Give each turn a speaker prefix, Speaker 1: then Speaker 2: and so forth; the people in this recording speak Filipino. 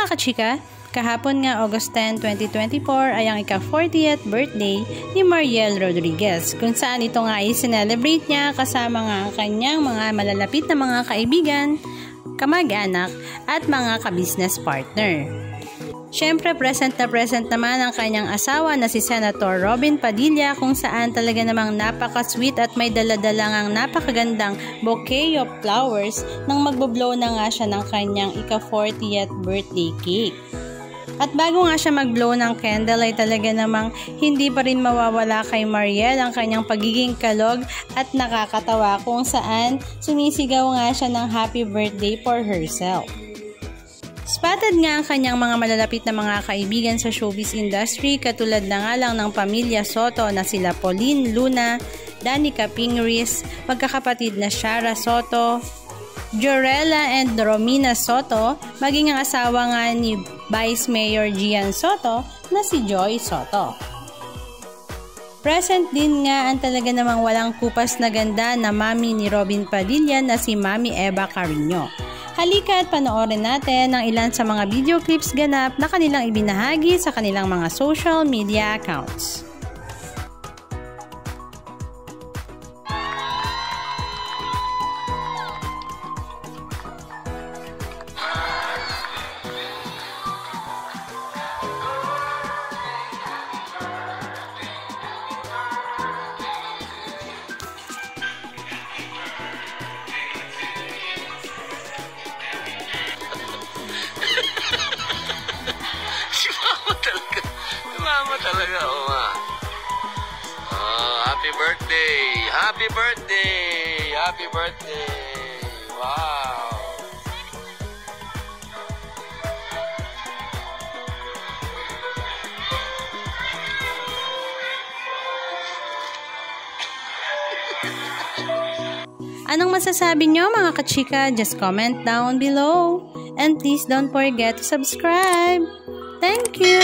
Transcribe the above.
Speaker 1: Mga kachika, kahapon nga August 10, 2024 ay ang ika-40th birthday ni Mariel Rodriguez, kung saan ito nga ay sinelebrate niya kasama nga ang kanyang mga malalapit na mga kaibigan, kamag-anak at mga ka-business partner. Siyempre, present naman ang kanyang asawa na si Senator Robin Padilla, kung saan talaga namang napaka-sweet at may daladalang ang napakagandang bouquet of flowers nang magbo-blow na nga siya ng kanyang ika-40th birthday cake. At bago nga siya mag-blow ng candle ay talaga namang hindi pa rin mawawala kay Mariel ang kanyang pagiging kalog at nakakatawa, kung saan sumisigaw nga siya ng happy birthday for herself. Spotted nga ang kanyang mga malalapit na mga kaibigan sa showbiz industry, katulad na nga lang ng pamilya Soto na sila Pauline Luna, Danica Pingris, magkakapatid na Shara Soto, Jorella and Romina Soto, maging ang asawa nga ni Vice Mayor Gian Soto na si Joy Soto. Present din nga ang talaga namang walang kupas na ganda na mami ni Robin Padilla na si Mami Eva Carino. Halika at panoorin natin ang ilan sa mga video clips ganap na kanilang ibinahagi sa kanilang mga social media accounts.
Speaker 2: Mama talaga, happy birthday! Happy birthday! Happy birthday! Wow!
Speaker 1: Anong masasabi nyo mga kachika? Just comment down below. And please don't forget to subscribe. Thank you!